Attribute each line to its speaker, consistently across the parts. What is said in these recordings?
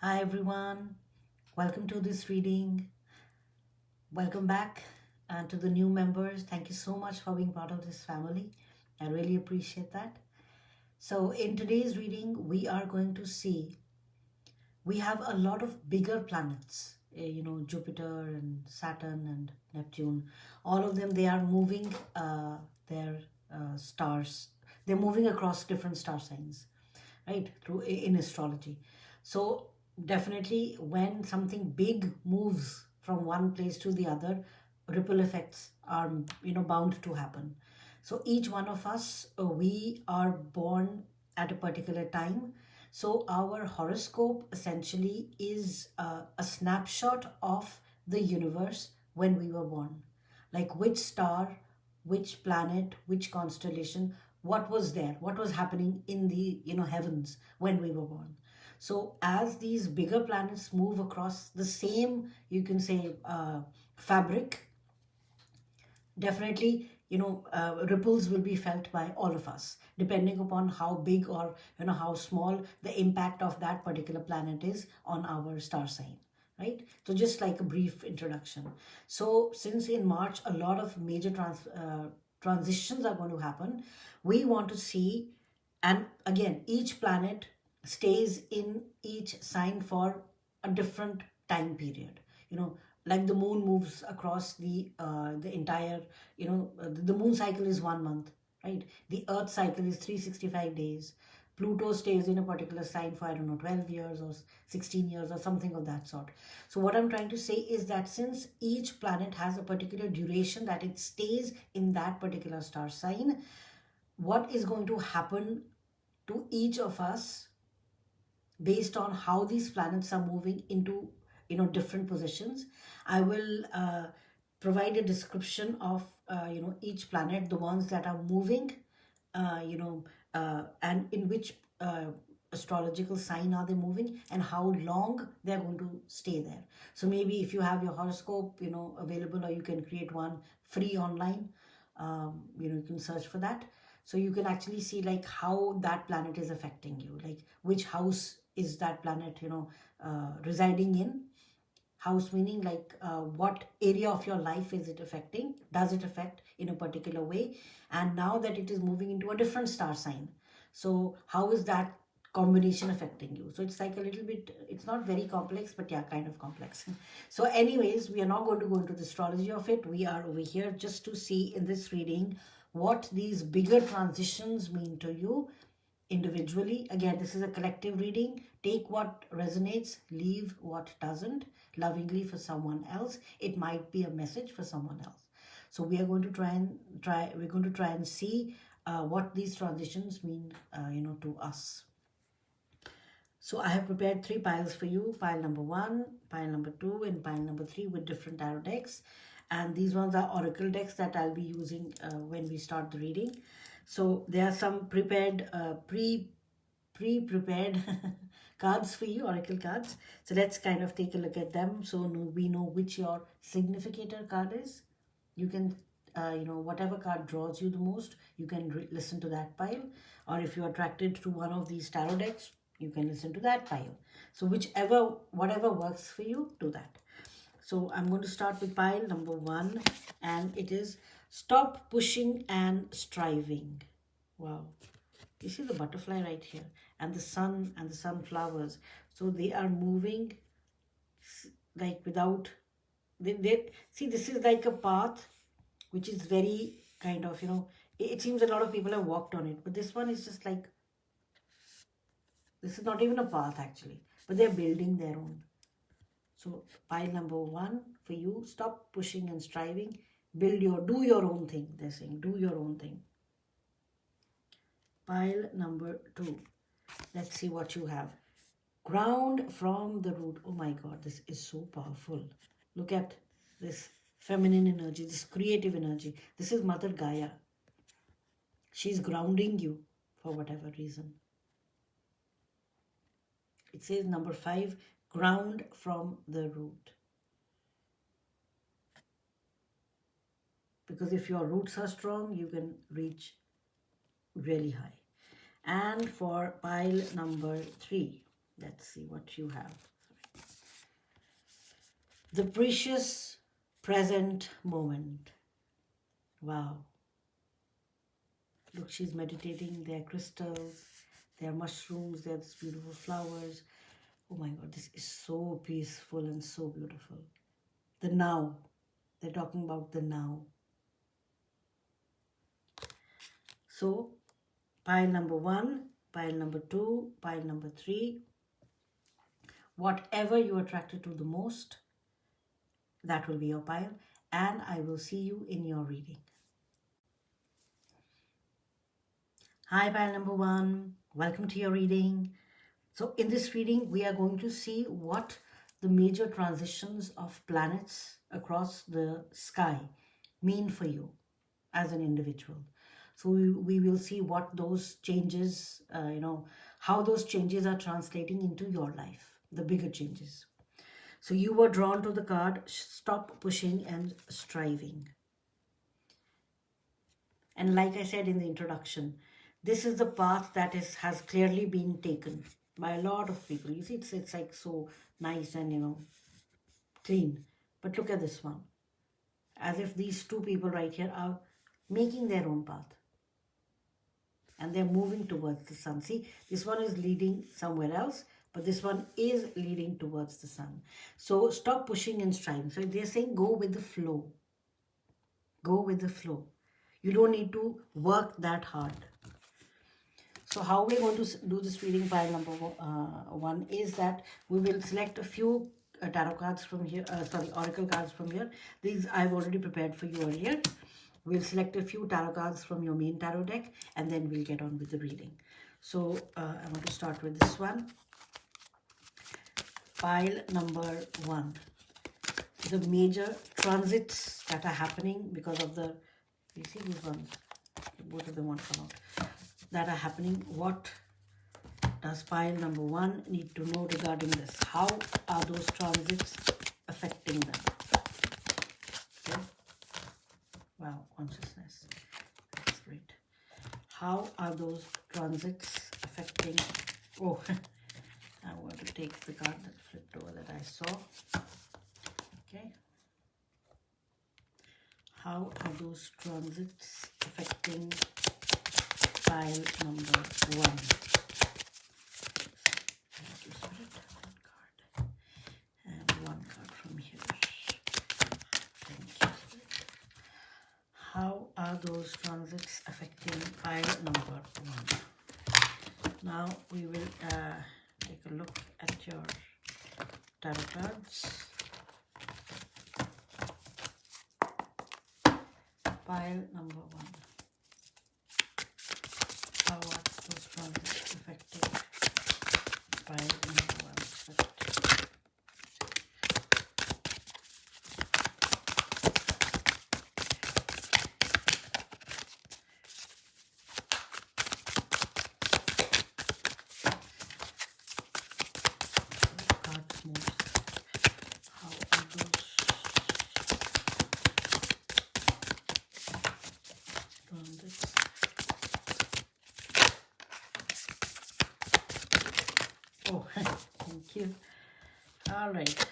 Speaker 1: Hi everyone, welcome to this reading. Welcome back to the new members. Thank you so much for being part of this family. I really appreciate that. So in today's reading, we are going to see we have a lot of bigger planets, Jupiter and Saturn and Neptune. All of them, they are moving their stars. They're moving across different star signs, right, through in astrology. So definitely when something big moves from one place to the other, ripple effects are bound to happen. So each one of us, we are born at a particular time. So our horoscope essentially is a snapshot of the universe when we were born, like which star, which planet, which constellation, what was there, what was happening in the heavens when we were born. So as these bigger planets move across the same, you can say, fabric, definitely ripples will be felt by all of us, depending upon how big or how small the impact of that particular planet is on our star sign, right? So just like a brief introduction. So since in March a lot of major transitions are going to happen, we want to see, and again each planet stays in each sign for a different time period, like the moon moves across the entire, the moon cycle is 1 month, right? The earth cycle is 365 days. Pluto stays in a particular sign for, I don't know, 12 years or 16 years or something of that sort. So what I'm trying to say is that since each planet has a particular duration that it stays in that particular star sign, what is going to happen to each of us based on how these planets are moving into different positions. I will provide a description of each planet, the ones that are moving, and in which astrological sign are they moving and how long they're going to stay there. So maybe if you have your horoscope available, or you can create one free online, you can search for that. So you can actually see like how that planet is affecting you, like which house is that planet residing in. House meaning like what area of your life is it affecting, does it affect in a particular way, and now that it is moving into a different star sign, so how is that combination affecting you. So it's like a little bit, it's not very complex, but yeah, kind of complex. So anyways, we are not going to go into the astrology of it. We are over here just to see in this reading what these bigger transitions mean to you individually. Again, this is a collective reading. Take what resonates, leave what doesn't, lovingly for someone else. It might be a message for someone else. So we are going to try and see what these transitions mean to us. So I have prepared 3 piles for you: pile number 1, pile number 2, and pile number 3, with different tarot decks. And these ones are oracle decks that I'll be using when we start the reading. So there are some prepared, pre-prepared cards for you, oracle cards. So let's kind of take a look at them, so we know which your significator card is. You can, whatever card draws you the most, you can listen to that pile. Or if you're attracted to one of these tarot decks, you can listen to that pile. So whatever works for you, do that. So I'm going to start with pile number 1, and it is stop pushing and striving. Wow. You see the butterfly right here, and the sun and the sunflowers. So they are moving like without, they see, this is like a path which is very kind of, it seems a lot of people have walked on it, but this one is just like, this is not even a path actually, but they're building their own. So pile number 1 for you, stop pushing and striving, do your own thing. They're saying do your own thing. Pile number 2, let's see what you have. Ground from the root. Oh my God, this is so powerful. Look at this feminine energy, this creative energy. This is Mother Gaia. She's grounding you for whatever reason. It says number 5, ground from the root. Because if your roots are strong, you can reach really high. And for pile number 3, Let's see what you have. The precious present moment. Wow. Look, she's meditating. There are crystals, there are mushrooms, there are these beautiful flowers. Oh my God, this is so peaceful and so beautiful. The now. They're talking about the now. So, pile number 1, pile number 2, pile number 3. Whatever you're attracted to the most, that will be your pile. And I will see you in your reading. Hi, pile number 1. Welcome to your reading. So in this reading, we are going to see what the major transitions of planets across the sky mean for you as an individual. So we will see what those changes, how those changes are translating into your life, the bigger changes. So you were drawn to the card, stop pushing and striving. And like I said in the introduction, this is the path that has clearly been taken by a lot of people. You see, it's like so nice and, clean. But look at this one. As if these two people right here are making their own path. And they're moving towards the sun. See, this one is leading somewhere else, but this one is leading towards the sun. So stop pushing and striving. So they're saying go with the flow. Go with the flow. You don't need to work that hard. So how we're going to do this reading pile number 1 is that we will select a few tarot cards from here, oracle cards from here. These I've already prepared for you earlier. We'll select a few tarot cards from your main tarot deck and then we'll get on with the reading. So I want to start with this one. Pile number 1. The major transits that are happening because of the, you see these ones, both of them want to come out, that are happening. What does pile number 1 need to know regarding this? How are those transits affecting them? Okay. Wow, consciousness. That's great. How are those transits affecting? Oh, I want to take the card that flipped over that I saw. Okay. How are those transits affecting pile number 1? Thank you, Spirit. That card. And one card from here. Thank you, Spirit. How are those transits affecting pile number 1? Now we will take a look at your tarot cards. Pile number 1. How are those transits affecting pile number 1? Cards move. How are those transits? Oh, thank you. All right.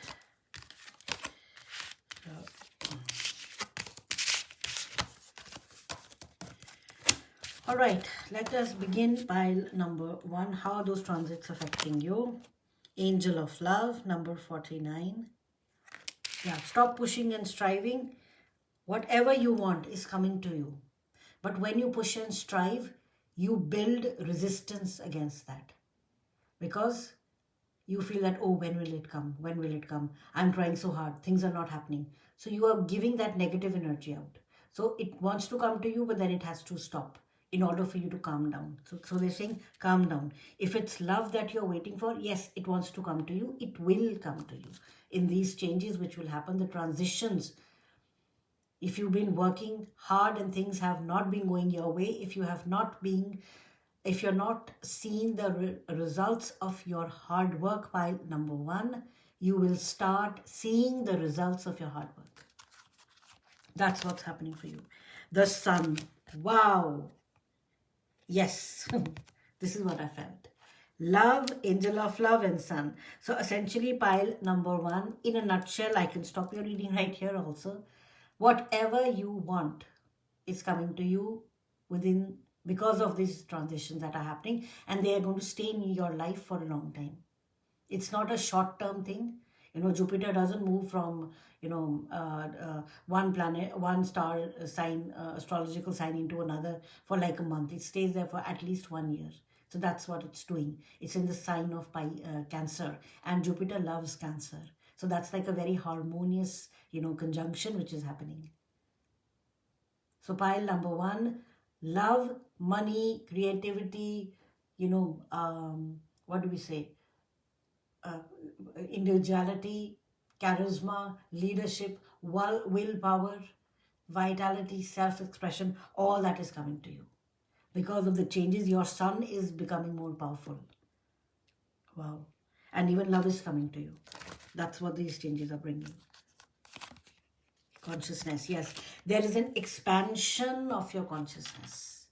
Speaker 1: All right, let us begin pile number 1. How are those transits affecting you? Angel of Love, number 49. Yeah, stop pushing and striving. Whatever you want is coming to you. But when you push and strive, you build resistance against that. Because you feel that, oh, when will it come? When will it come? I'm trying so hard. Things are not happening. So you are giving that negative energy out. So it wants to come to you, but then it has to stop in order for you to calm down. So they're saying, calm down. If it's love that you're waiting for, yes, it wants to come to you. It will come to you. In these changes which will happen, the transitions, if you've been working hard and things have not been going your way, if you're not seeing the results of your hard work, pile number 1, you will start seeing the results of your hard work. That's what's happening for you. The sun. Wow. Yes. This is what I felt. Love, angel of love, and sun. So essentially, pile number one, in a nutshell, I can stop your reading right here also. Whatever you want is coming to you within, because of these transitions that are happening, and they are going to stay in your life for a long time. It's not a short term thing. Jupiter doesn't move from, one planet, one star sign, astrological sign into another for like a month. It stays there for at least 1 year. So that's what it's doing. It's in the sign of Cancer, and Jupiter loves Cancer. So that's like a very harmonious, conjunction which is happening. So pile number one, love, money, creativity, what do we say? uh, Individuality, charisma, leadership, willpower, vitality, self-expression, all that is coming to you. Because of the changes, your sun is becoming more powerful. Wow. And even love is coming to you. That's what these changes are bringing. Consciousness, yes. There is an expansion of your consciousness.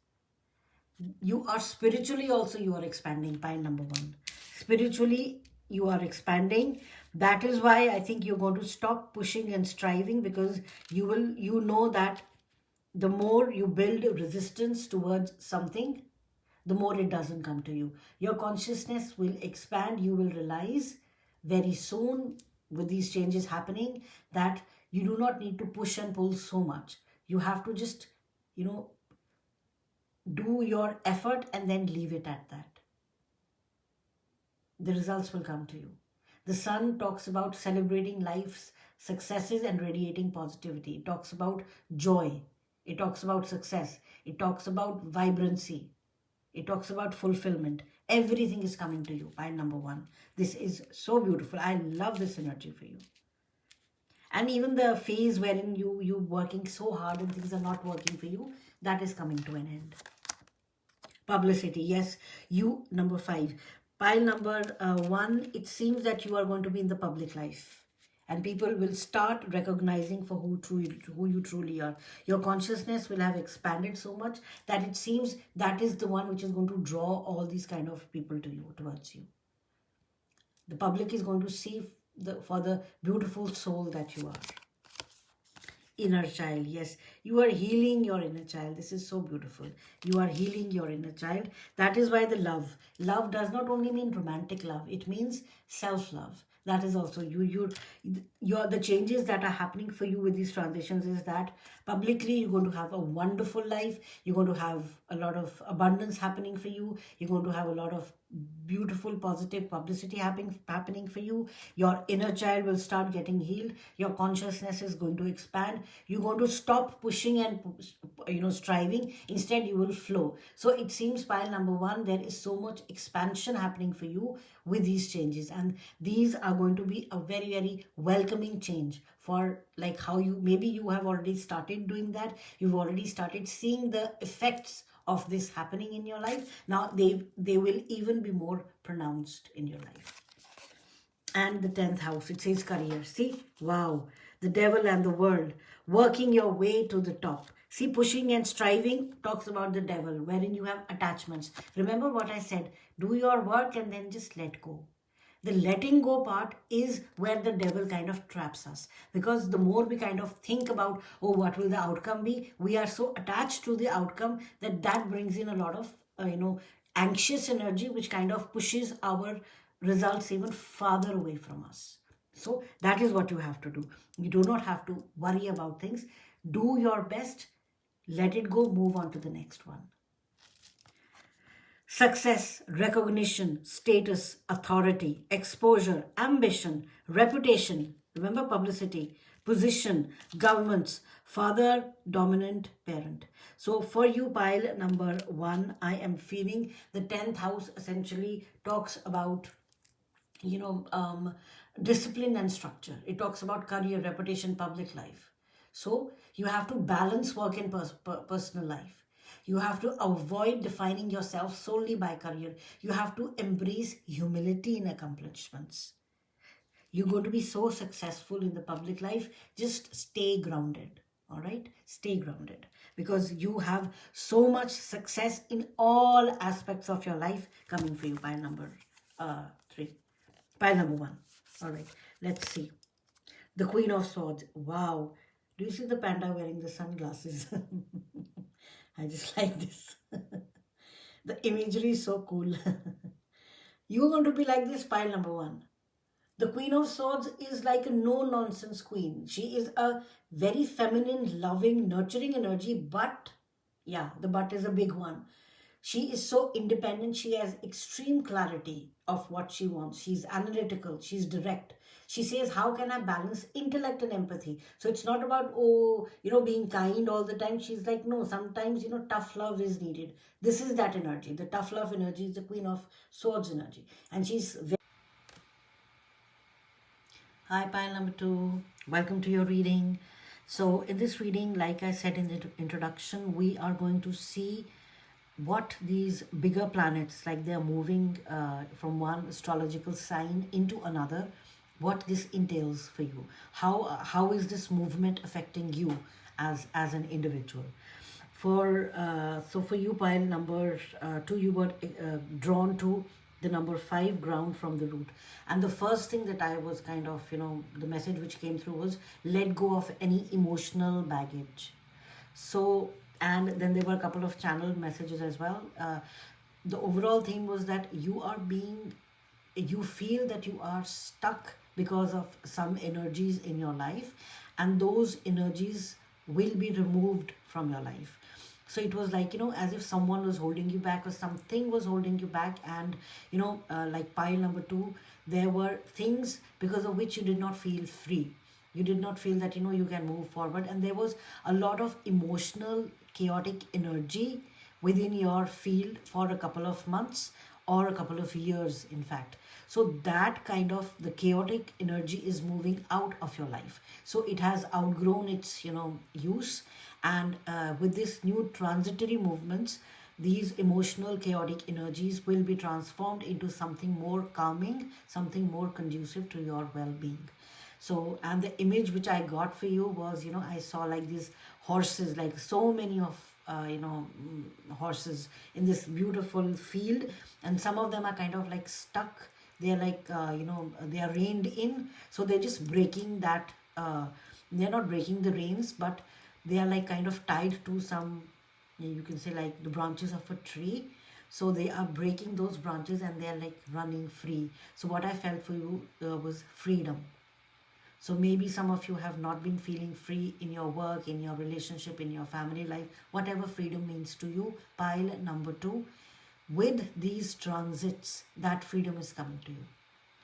Speaker 1: You are spiritually also, you are expanding, pile number one. Spiritually, you are expanding. That is why I think you're going to stop pushing and striving, because you know that the more you build resistance towards something, the more it doesn't come to you. Your consciousness will expand. You will realize very soon, with these changes happening, that you do not need to push and pull so much. You have to just, do your effort and then leave it at that. The results will come to you. The sun talks about celebrating life's successes and radiating positivity. It talks about joy. It talks about success. It talks about vibrancy. It talks about fulfillment. Everything is coming to you. Pile number one. This is so beautiful. I love this energy for you. And even the phase wherein you working so hard and things are not working for you, that is coming to an end. Publicity, yes. You, number five. Pile number one, it seems that you are going to be in the public life, and people will start recognizing for who you truly are. Your consciousness will have expanded so much that it seems that is the one which is going to draw all these kind of people to you, towards you. The public is going to see for the beautiful soul that you are. Inner child, yes, you are healing your inner child. This is so beautiful. You are healing your inner child. That is why the love does not only mean romantic love, it means self-love. That is also the changes that are happening for you with these transitions is that publicly you're going to have a wonderful life. You're going to have a lot of abundance happening for you. You're going to have a lot of beautiful positive publicity happening for you. Your inner child will start getting healed. Your consciousness is going to expand. You're going to stop pushing and striving. Instead, you will flow. So it seems, pile number one, there is so much expansion happening for you with these changes, and these are going to be a very, very welcoming change for like how maybe you have already started doing that. You've already started seeing the effects of this happening in your life. Now they will even be more pronounced in your life. And the 10th house, it says career. See, wow, the devil and the world, working your way to the top. See, pushing and striving talks about the devil, wherein you have attachments. Remember what I said, do your work and then just let go. The letting go part is where the devil kind of traps us, because the more we kind of think about, oh, what will the outcome be, we are so attached to the outcome that brings in a lot of anxious energy, which kind of pushes our results even farther away from us. So that is what you have to do. You do not have to worry about things. Do your best, let it go, move on to the next one. Success, recognition, status, authority, exposure, ambition, reputation. Remember publicity, position, governments, father, dominant parent. So for you, pile number one, I am feeling the 10th house essentially talks about, discipline and structure. It talks about career, reputation, public life. So you have to balance work and personal life. You have to avoid defining yourself solely by career. You have to embrace humility in accomplishments. You're going to be so successful in the public life. Just stay grounded. All right, stay grounded, because you have so much success in all aspects of your life coming for you. Pile number 3, pile number 1. All right, let's see. The Queen of Swords. Wow, do you see the panda wearing the sunglasses? I just like this. The imagery is so cool. You're going to be like this, pile number 1. The Queen of Swords is like a no-nonsense queen. She is a very feminine, loving, nurturing energy, but, yeah, the but is a big one. She is so independent. She has extreme clarity of what she wants. She's analytical. She's direct. She says, how can I balance intellect and empathy? So it's not about, oh, being kind all the time. She's like, no, sometimes, tough love is needed. This is that energy. The tough love energy is the Queen of Swords energy. And she's very... Hi, pile number 2. Welcome to your reading. So in this reading, like I said in the introduction, we are going to see what these bigger planets, like they are moving from one astrological sign into another, what this entails for you. How is this movement affecting you as an individual? So for you, pile number 2, you were drawn to the number 5, ground from the root. And the first thing that I was kind of, the message which came through was, let go of any emotional baggage. So, and then there were a couple of channeled messages as well. The overall theme was that you feel that you are stuck because of some energies in your life, and those energies will be removed from your life. So it was like, as if someone was holding you back, or something was holding you back. And, like pile number 2, there were things because of which you did not feel free. You did not feel that, you can move forward. And there was a lot of emotional, chaotic energy within your field for a couple of months or a couple of years, in fact. So that kind of, the chaotic energy is moving out of your life. So it has outgrown its, use. And with this new transitory movements, these emotional, chaotic energies will be transformed into something more calming, something more conducive to your well-being. So, and the image which I got for you was, I saw like these horses, like so many of, horses in this beautiful field. And some of them are kind of like stuck. They're like, they are reined in. So they're just breaking that, they're not breaking the reins, but they are like kind of tied to some, you can say like the branches of a tree. So they are breaking those branches and they are like running free. So what I felt for you was freedom. So maybe some of you have not been feeling free in your work, in your relationship, in your family life, whatever freedom means to you. Pile number 2, with these transits, that freedom is coming to you.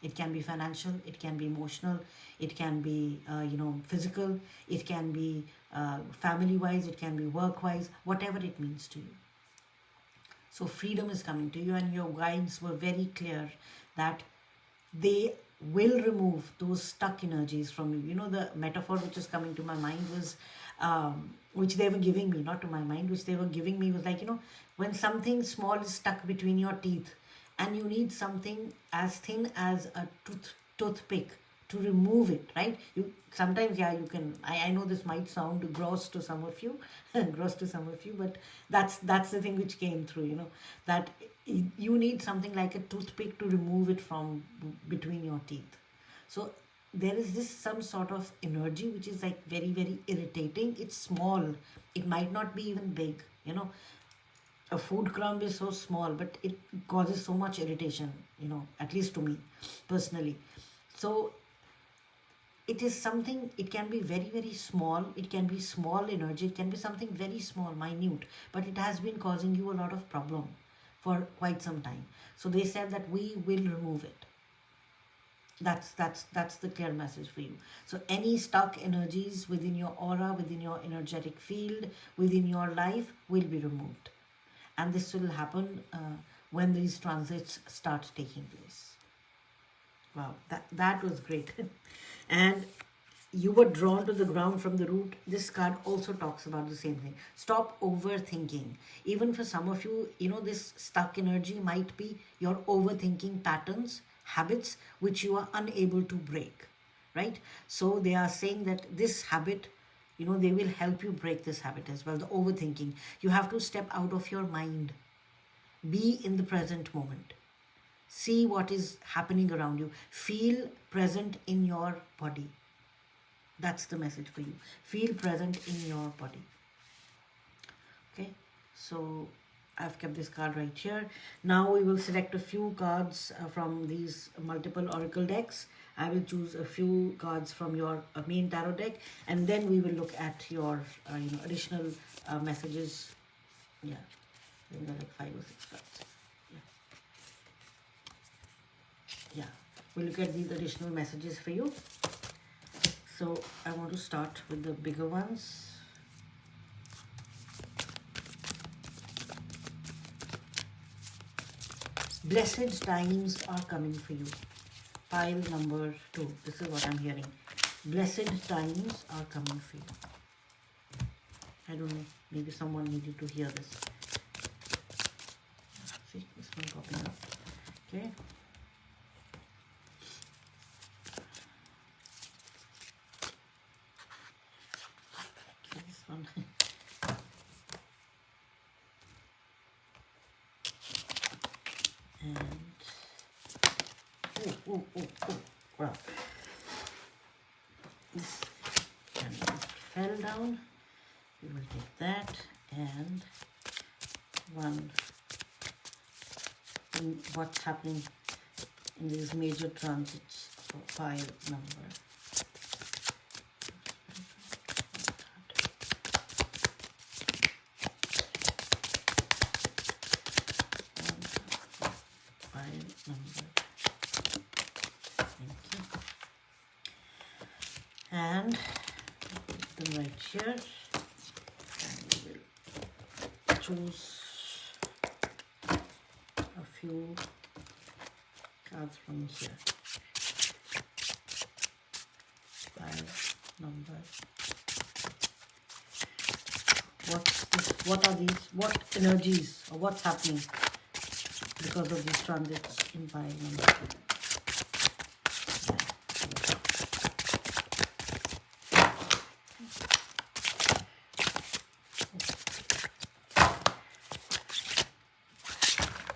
Speaker 1: It can be financial, it can be emotional, it can be, physical, it can be family-wise, it can be work-wise, whatever it means to you. So freedom is coming to you, and your guides were very clear that they will remove those stuck energies from you. The metaphor which is coming to my mind was, which they were giving me, not to my mind, which they were giving me was like, when something small is stuck between your teeth, and you need something as thin as a toothpick to remove it, right? You sometimes, yeah, you can, I know this might sound gross to some of you, but that's the thing which came through, that you need something like a toothpick to remove it from between your teeth. So there is this some sort of energy which is like very, very irritating. It's small. It might not be even big, A food crumb is so small, but it causes so much irritation, at least to me personally. So it is something, it can be very, very small. It can be small energy. It can be something very small, minute, but it has been causing you a lot of problem for quite some time. So they said that we will remove it. That's the clear message for you. So any stuck energies within your aura, within your energetic field, within your life will be removed. And this will happen when these transits start taking place. Wow, that was great. And you were drawn to the ground from the root. This card also talks about the same thing. Stop overthinking. Even for some of you, this stuck energy might be your overthinking patterns, habits, which you are unable to break, right? So they are saying that this habit You know, they will help you break this habit as well, the overthinking. You have to step out of your mind. Be in the present moment. See what is happening around you. Feel present in your body. That's the message for you. Feel present in your body. Okay, so I've kept this card right here. Now we will select a few cards from these multiple oracle decks. I will choose a few cards from your main tarot deck, and then we will look at your additional messages. Yeah, there are like 5 or 6 cards. Yeah, we'll look at these additional messages for you. So I want to start with the bigger ones. Blessed times are coming for you. Pile number 2. This is what I'm hearing. Blessed times are coming for you. I don't know. Maybe someone needed to hear this. See, this one popping up. Okay. Okay, this one. And oh, wow. This candle fell down. We will take that and one in what's happening in these major transits for pile number. And put them right here, and we will choose a few cards from here. Five number. What's this? What are these? What energies or what's happening because of these transits in pile number?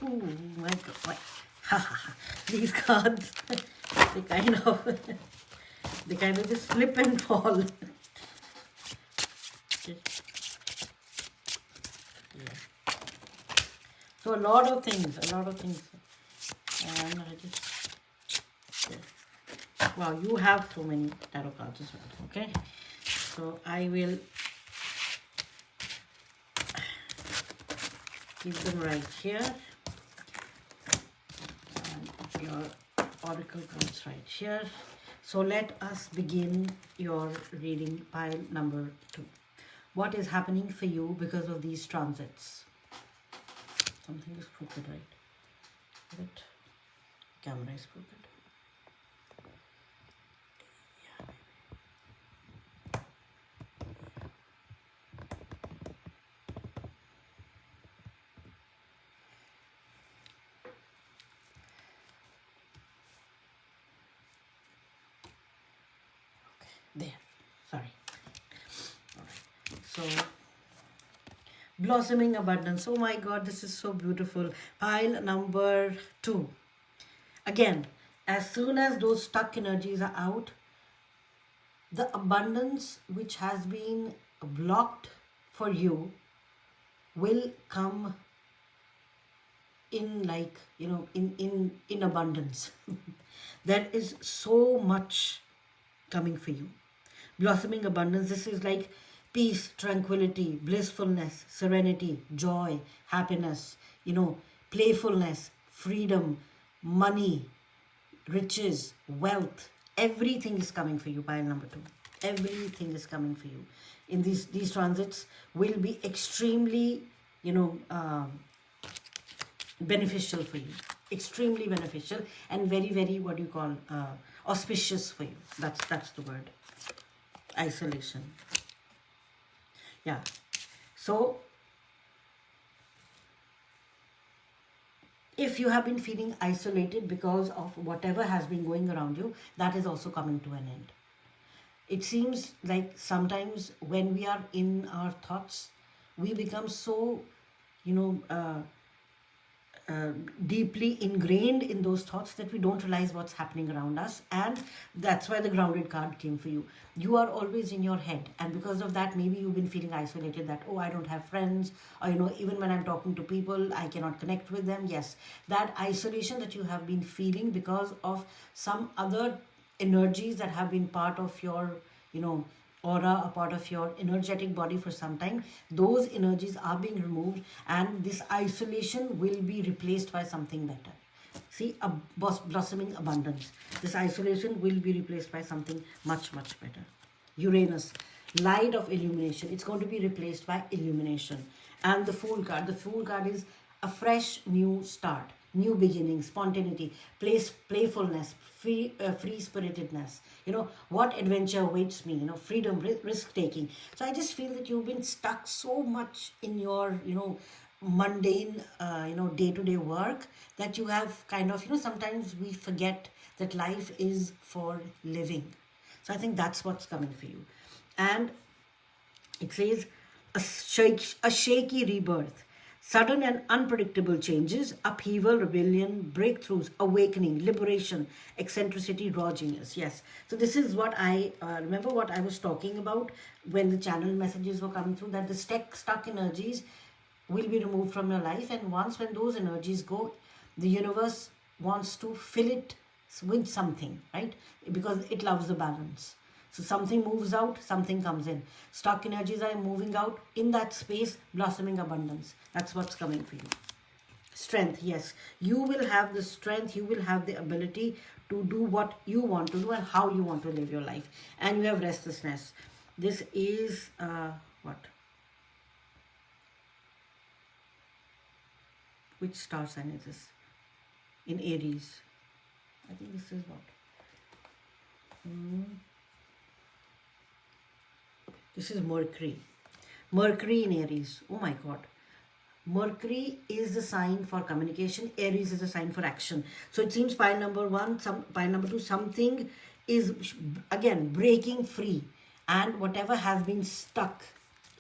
Speaker 1: Oh my God! These cards, they kind of just slip and fall. Yeah. So a lot of things, and I just, yeah. Wow, you have so many tarot cards as well. Okay, so I will keep them right here. Your oracle cards right here. So let us begin your reading, pile number 2. What is happening for you because of these transits? Something is crooked, right? But camera is crooked. Yeah, maybe. There, sorry. All right. So, blossoming abundance. Oh my God, this is so beautiful. Pile number 2. Again, as soon as those stuck energies are out, the abundance which has been blocked for you will come in, like, in abundance. There is so much coming for you. Blossoming abundance, this is like peace, tranquility, blissfulness, serenity, joy, happiness, playfulness, freedom, money, riches, wealth. Everything is coming for you, pile number 2. Everything is coming for you. In these transits will be extremely, beneficial for you. Extremely beneficial and very, very, what do you call, auspicious for you. That's the word. Isolation. Yeah. So if you have been feeling isolated because of whatever has been going around you, that is also coming to an end. It seems like sometimes when we are in our thoughts, we become so, you know, deeply ingrained in those thoughts that we don't realize what's happening around us. And that's why the grounded card came for you. You are always in your head, and because of that, maybe you've been feeling isolated, that, oh, I don't have friends, or, even when I'm talking to people, I cannot connect with them. Yes, that isolation that you have been feeling because of some other energies that have been part of your, you know, aura, a part of your energetic body for some time. Those energies are being removed, and this isolation will be replaced by something better. See, a blossoming abundance. This isolation will be replaced by something much, much better. Uranus, light of illumination. It's going to be replaced by illumination. And the Fool card. The Fool card is a fresh new start, new beginning, spontaneity, playfulness, free-spiritedness. What adventure awaits me? Freedom, risk-taking. So I just feel that you've been stuck so much in your, mundane, day-to-day work, that you have kind of, sometimes we forget that life is for living. So I think that's what's coming for you. And it says a shaky rebirth, sudden and unpredictable changes, upheaval, rebellion, breakthroughs, awakening, liberation, eccentricity, raw genius. Yes. So this is what I remember what I was talking about when the channel messages were coming through, that the stuck energies will be removed from your life. And when those energies go, the universe wants to fill it with something, right? Because it loves the balance. So something moves out, something comes in. Stuck energies are moving out. In that space, blossoming abundance. That's what's coming for you. Strength, yes. You will have the strength, you will have the ability to do what you want to do and how you want to live your life. And you have restlessness. This is, what? Which star sign is this? In Aries. I think this is what? This is Mercury. Mercury in Aries. Oh my God. Mercury is the sign for communication. Aries is a sign for action. So it seems pile number one, pile number two, something is again breaking free, and whatever has been stuck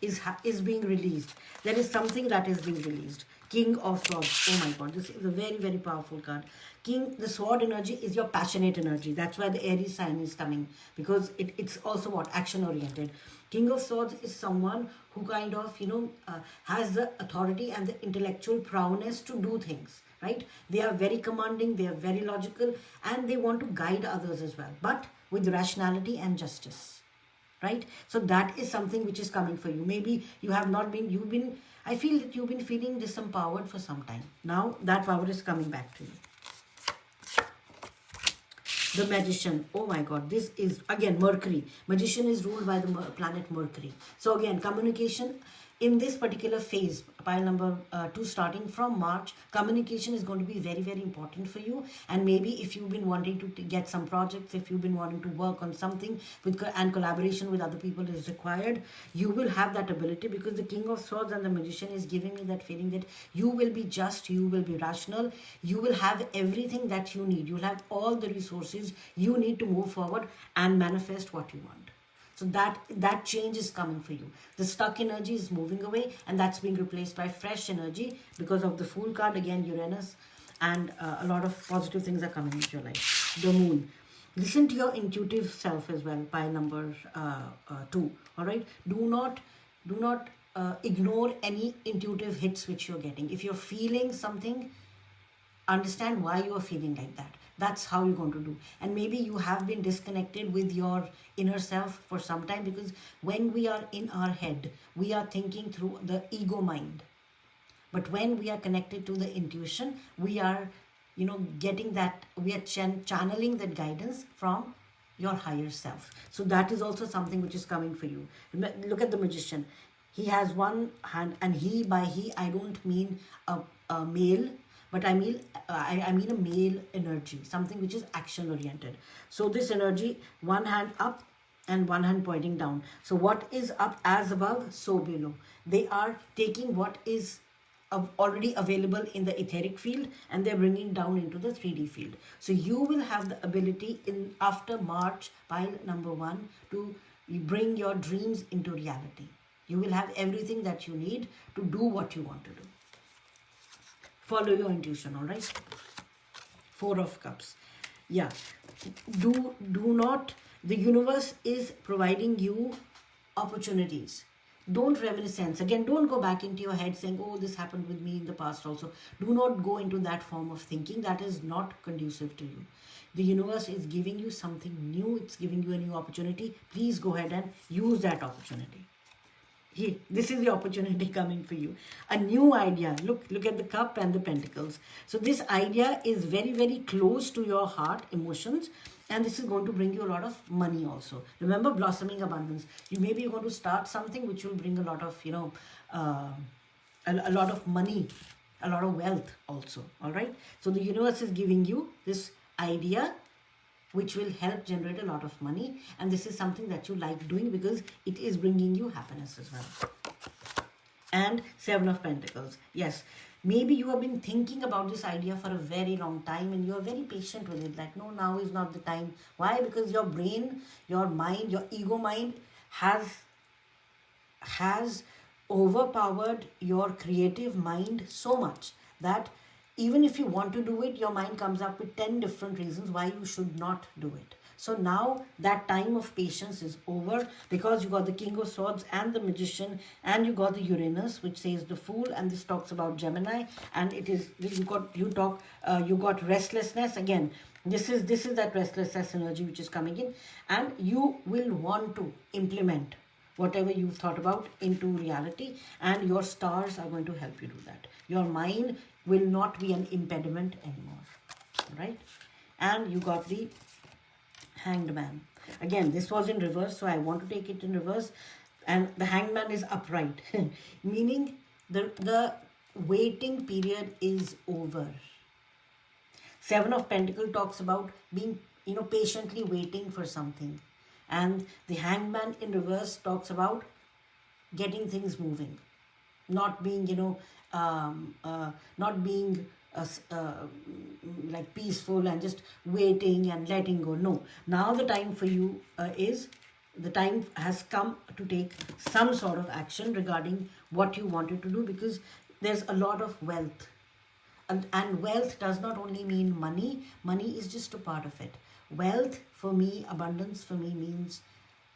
Speaker 1: is being released. There is something that is being released. King of Swords. Oh my God, this is a very, very powerful card. The sword energy is your passionate energy. That's why the Aries sign is coming, because it's also what? Action oriented. King of Swords is someone who kind of, has the authority and the intellectual prowess to do things, right? They are very commanding, they are very logical, and they want to guide others as well, but with rationality and justice, right? So that is something which is coming for you. Maybe I feel that you've been feeling disempowered for some time. Now that power is coming back to you. The Magician. Oh my God, this is again Mercury. Magician is ruled by the planet Mercury. So again, communication in this particular phase, pile number 2, starting from March, communication is going to be very, very important for you. And maybe if you've been wanting to get some projects, if you've been wanting to work on something and collaboration with other people is required, you will have that ability, because the King of Swords and the Magician is giving me that feeling that you will be just, you will be rational, you will have everything that you need. You'll have all the resources you need to move forward and manifest what you want. So that change is coming for you. The stuck energy is moving away, and that's being replaced by fresh energy because of the Fool card, again Uranus, and a lot of positive things are coming into your life. The Moon. Listen to your intuitive self as well, pile number 2. All right. Do not ignore any intuitive hits which you're getting. If you're feeling something, understand why you are feeling like that. That's how you're going to do. And maybe you have been disconnected with your inner self for some time, because when we are in our head, we are thinking through the ego mind. But when we are connected to the intuition, we are, getting that, we are channeling that guidance from your higher self. So that is also something which is coming for you. Look at the Magician. He has one hand, and by he, I don't mean a male, but I mean a male energy, something which is action oriented. So this energy, one hand up and one hand pointing down. So what is up as above, so below. They are taking what is already available in the etheric field, and they're bringing down into the 3D field. So you will have the ability in after March, pile number 1, to bring your dreams into reality. You will have everything that you need to do what you want to do. Follow your intuition, all right? 4 of Cups. Yeah. Do not, the universe is providing you opportunities. Don't reminiscence. Again, don't go back into your head saying, oh, this happened with me in the past also. Do not go into that form of thinking. That is not conducive to you. The universe is giving you something new. It's giving you a new opportunity. Please go ahead and use that opportunity. Hey, this is the opportunity coming for you. A new idea. Look at the cup and the pentacles. So this idea is very, very close to your heart, emotions, and this is going to bring you a lot of money also. Remember, blossoming abundance. You maybe going to start something which will bring a lot of, a lot of money, a lot of wealth also. All right. So the universe is giving you this idea which will help generate a lot of money, and this is something that you like doing because it is bringing you happiness as well. And 7 of Pentacles. Yes, maybe you have been thinking about this idea for a very long time and you are very patient with it, like, no, now is not the time. Why? Because your brain, your mind, your ego mind has overpowered your creative mind so much that even if you want to do it, your mind comes up with 10 different reasons why you should not do it. So now that time of patience is over, because you got the King of Swords and the Magician, and you got the Uranus, which says the Fool, and this talks about Gemini, and it is you got restlessness again. This is that restlessness energy which is coming in, and you will want to implement whatever you've thought about into reality, and your stars are going to help you do that. Your mind will not be an impediment anymore, right? And you got the Hanged Man. Again, this was in reverse, so I want to take it in reverse, and the Hanged Man is upright, meaning the waiting period is over. 7 of Pentacles talks about being, patiently waiting for something, and the Hanged Man in reverse talks about getting things moving, not being, not being like peaceful and just waiting and letting go. No, now the time for you the time has come to take some sort of action regarding what you wanted to do, because there's a lot of wealth, and wealth does not only mean money. Money is just a part of it. Wealth for me, abundance for me, means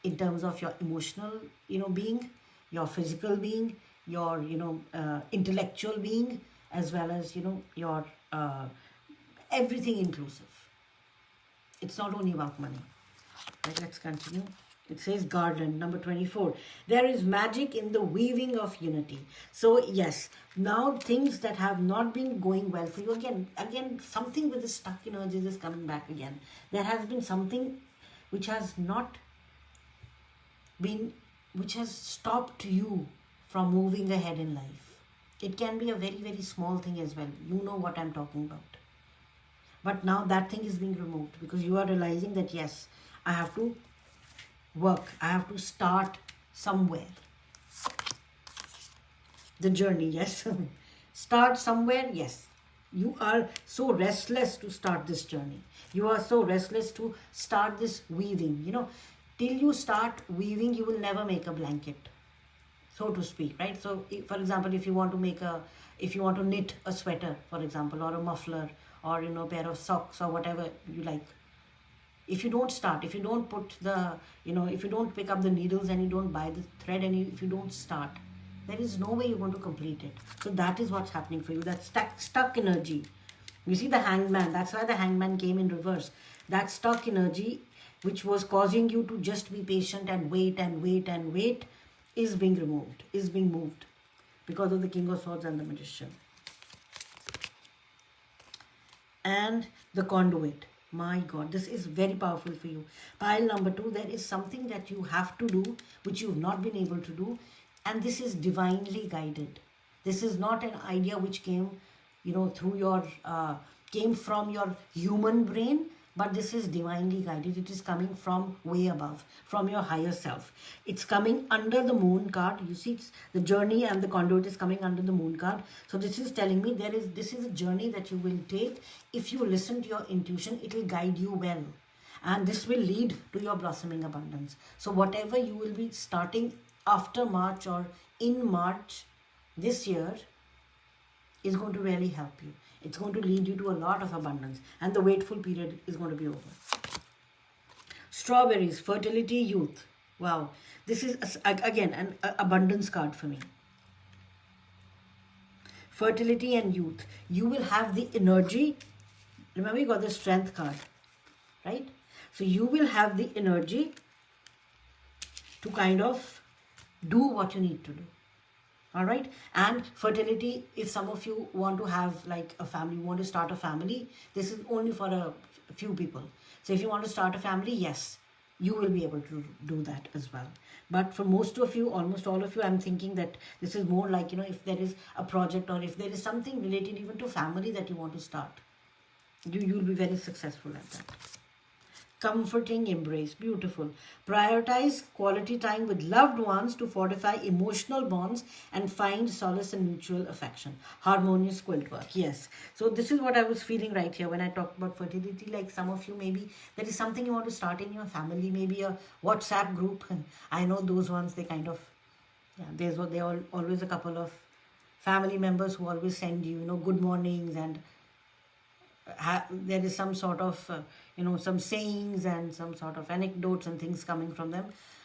Speaker 1: in terms of your emotional being, your physical being, your intellectual being, as well as your everything inclusive. It's not only about money. Right, let's continue. It says garden, number 24. There is magic in the weaving of unity. So yes, now things that have not been going well for you, again something with the stuck energies is coming back again. There has been something which has stopped you from moving ahead in life. It can be a very, very small thing as well. You know what I'm talking about. But now that thing is being removed because you are realizing that yes, I have to work. I have to start somewhere. The journey, yes. Start somewhere, yes. You are so restless to start this journey. You are so restless to start this weaving. Till you start weaving, you will never make a blanket, so to speak, right? So, for example, if you want to knit a sweater, for example, or a muffler, or a pair of socks, or whatever you like, if you don't start, if you don't put the, if you don't pick up the needles and you don't buy the thread, and if you don't start, there is no way you're going to complete it. So that is what's happening for you. That stuck energy. You see the Hangman. That's why the Hangman came in reverse. That stuck energy, which was causing you to just be patient and wait and wait and wait, is being removed, is being moved, because of the King of Swords and the Magician. And the Conduit. My God, this is very powerful for you. Pile number 2, there is something that you have to do, which you've not been able to do. And this is divinely guided. This is not an idea which came, came from your human brain. but this is divinely guided. It is coming from way above, from your higher self. It's coming under the moon card. You see, it's the journey and the conduit is coming under the moon card. So this is telling me this is a journey that you will take. If you listen to your intuition, it will guide you well. And this will lead to your blossoming abundance. So whatever you will be starting after March or in March this year is going to really help you. It's going to lead you to a lot of abundance, and the waitful period is going to be over. Strawberries, fertility, youth. Wow, this is again an abundance card for me. Fertility and youth. You will have the energy. Remember, you got the strength card, right? So you will have the energy to kind of do what you need to do. All right. And fertility, if some of you want to have like a family, you want to start a family, this is only for a few people. So if you want to start a family, yes, you will be able to do that as well. But for most of you, almost all of you, I'm thinking that this is more like, if there is a project or if there is something related even to family that you want to start, you'll be very successful at that. Comforting embrace, beautiful. Prioritize quality time with loved ones to fortify emotional bonds and find solace in mutual affection. Harmonious quilt work, yes. So this is what I was feeling right here when I talked about fertility. Like some of you, maybe there is something you want to start in your family, maybe a WhatsApp group. I know those ones, they kind of, there are always a couple of family members who always send you, good mornings, and there is some sort of some sayings and some sort of anecdotes and things coming from them.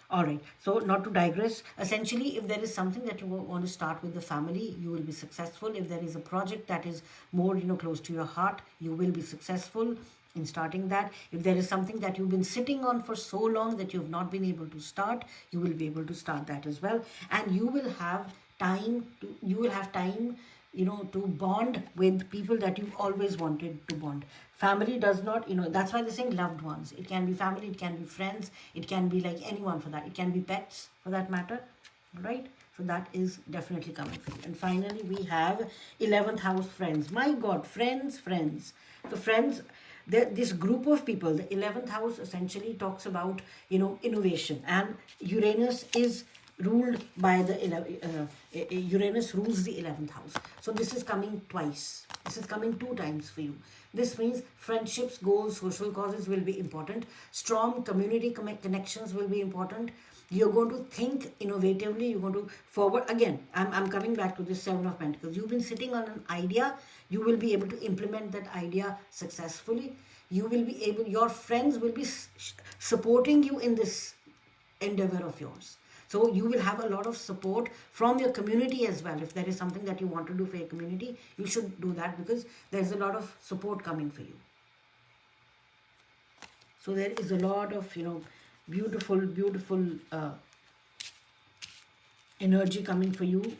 Speaker 1: All right, so not to digress, essentially, if there is something that you want to start with the family, you will be successful. If there is a project that is more close to your heart, you will be successful in starting that. If there is something that you've been sitting on for so long that you've not been able to start, you will be able to start that as well. And you will have time to bond with people that you've always wanted to bond. Family does not, that's why they're saying loved ones. It can be family, it can be friends, it can be like anyone for that. It can be pets for that matter, right? So that is definitely coming for you. And finally, we have 11th house, friends. My God, friends. The friends, this group of people, the 11th house essentially talks about, innovation. And Uranus is ruled by Uranus rules the 11th house. So this is coming twice. This is coming 2 times for you. This means friendships, goals, social causes will be important. Strong community connections will be important. You're going to think innovatively. You're going to forward. Again, I'm coming back to this 7 of Pentacles. You've been sitting on an idea. You will be able to implement that idea successfully. Your friends will be supporting you in this endeavor of yours. So you will have a lot of support from your community as well. If there is something that you want to do for your community, you should do that because there's a lot of support coming for you. So there is a lot of, beautiful energy coming for you.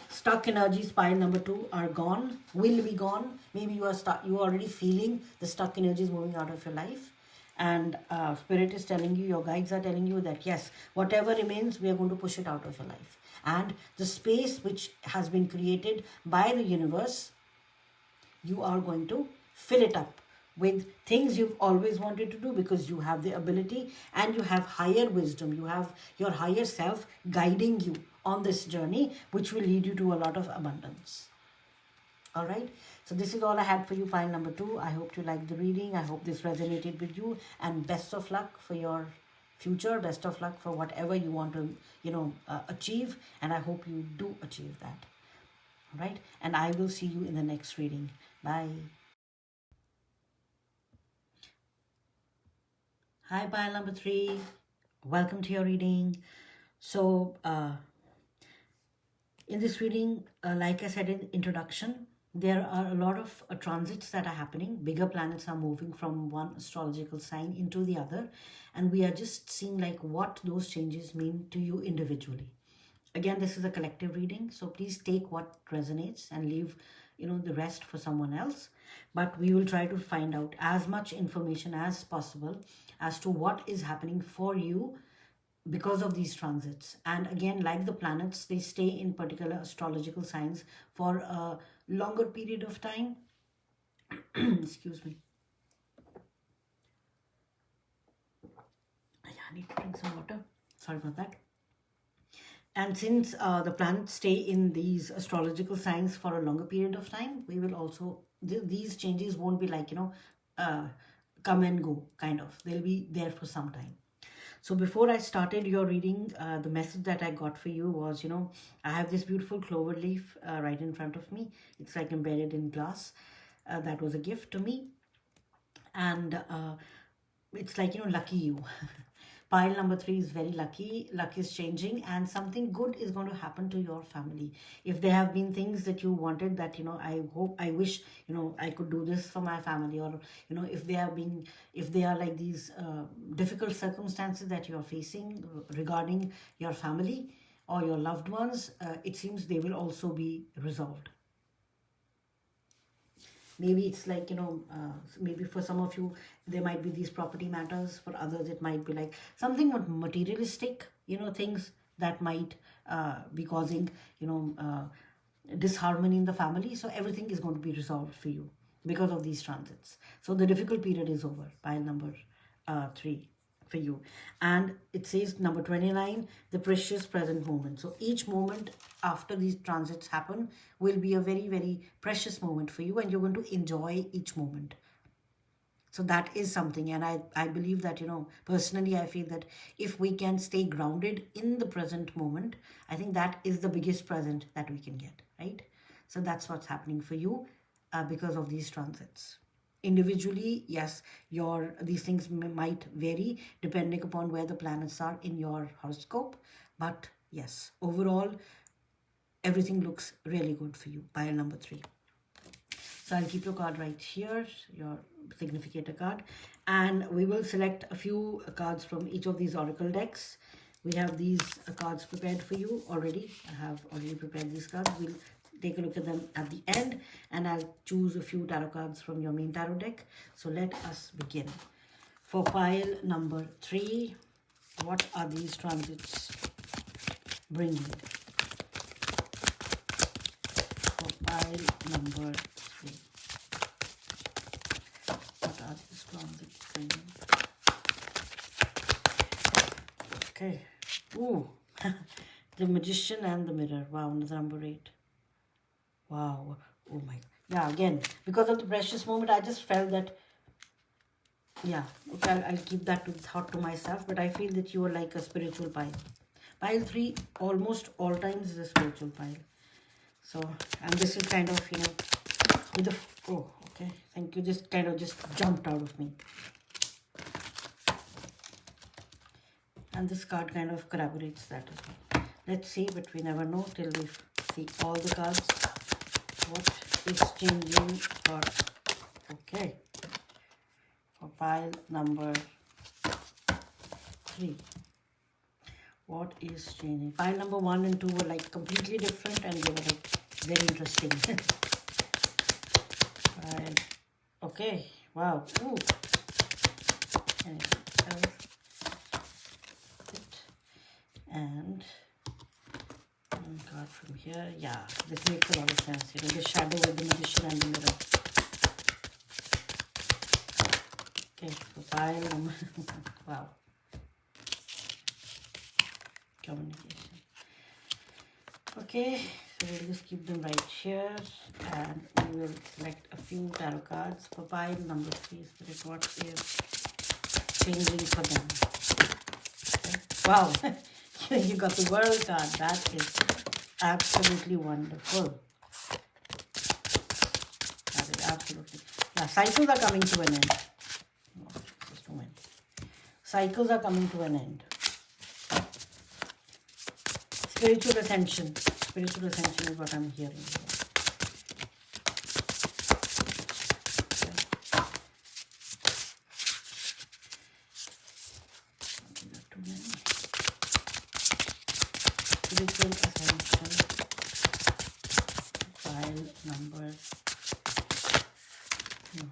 Speaker 1: Stuck energies, pile number 2, are gone, will be gone. Maybe you are already feeling the stuck energies moving out of your life. And Spirit is telling you, your guides are telling you that yes, whatever remains, we are going to push it out of your life. And the space which has been created by the universe, you are going to fill it up with things you've always wanted to do because you have the ability and you have higher wisdom. You have your higher self guiding you on this journey, which will lead you to a lot of abundance. All right. So this is all I had for you, pile number 2. I hope you liked the reading. I hope this resonated with you. And best of luck for your future. Best of luck for whatever you want to, achieve. And I hope you do achieve that. All right. And I will see you in the next reading. Bye. Hi, pile number 3. Welcome to your reading. So, in this reading, like I said in introduction, there are a lot of transits that are happening. Bigger planets are moving from one astrological sign into the other. And we are just seeing like what those changes mean to you individually. Again, this is a collective reading. So please take what resonates and leave, the rest for someone else. But we will try to find out as much information as possible as to what is happening for you because of these transits. And again, like the planets, they stay in particular astrological signs for a longer period of time. Excuse me. I need to drink some water. Sorry about that. And since the planets stay in these astrological signs for a longer period of time, we will also, these changes won't be like, come and go kind of. They'll be there for some time. So before I started your reading, the message that I got for you was, I have this beautiful clover leaf right in front of me. It's like embedded in glass. That was a gift to me. And it's like, lucky you. Pile number 3 is very lucky. Luck is changing and something good is going to happen to your family. If there have been things that you wanted that, I wish, I could do this for my family, or, if they are like these difficult circumstances that you're facing regarding your family or your loved ones, it seems they will also be resolved. Maybe it's like, maybe for some of you, there might be these property matters. For others, it might be like something materialistic, things that might be causing, disharmony in the family. So everything is going to be resolved for you because of these transits. So the difficult period is over. Pile number 3 for you. And it says number 29, the precious present moment. So each moment after these transits happen will be a very, very precious moment for you, and you're going to enjoy each moment. So that is something. And I believe that, personally, I feel that if we can stay grounded in the present moment, I think that is the biggest present that we can get, right? So that's what's happening for you because of these transits. Individually, yes, these things might vary depending upon where the planets are in your horoscope. But yes, overall, everything looks really good for you. Pile number 3. So I'll keep your card right here, your significator card. And we will select a few cards from each of these oracle decks. We have these cards prepared for you already. I have already prepared these cards. We'll take a look at them at the end, and I'll choose a few tarot cards from your main tarot deck. So let us begin. For pile number 3, what are these transits bringing? For pile number 3, what are these transits bringing? Okay. Ooh, the Magician and the Mirror. Wow, number 8. Wow. Oh my. Yeah, again, because of the precious moment, I just felt that, yeah, okay, I'll keep that thought to myself, but I feel that you are like a spiritual pile. Pile 3, almost all times is a spiritual pile. So, and this is kind of, with the, oh, okay, thank you, just kind of just jumped out of me. And this card kind of corroborates that as well. Let's see, but we never know till we see all the cards. What is changing for, okay, for pile number 3? What is changing? Pile number 1 and 2 were like completely different, and they were like very interesting. Pile, okay, wow. Ooh. And card from here. Yeah, this makes a lot of sense. The shadow with the Magician and the Mirror. Okay, so pile number wow. Communication. Okay, so we'll just keep them right here, and we will select a few tarot cards for pile number 3. Spirit, what is changing for them? Okay. Wow, you got the World card. That is absolutely wonderful. That is absolutely. Yeah, cycles are coming to an end. Oh, just a moment. Cycles are coming to an end. Spiritual ascension. Spiritual ascension is what I'm hearing here. Spiritual ascension. File number. No.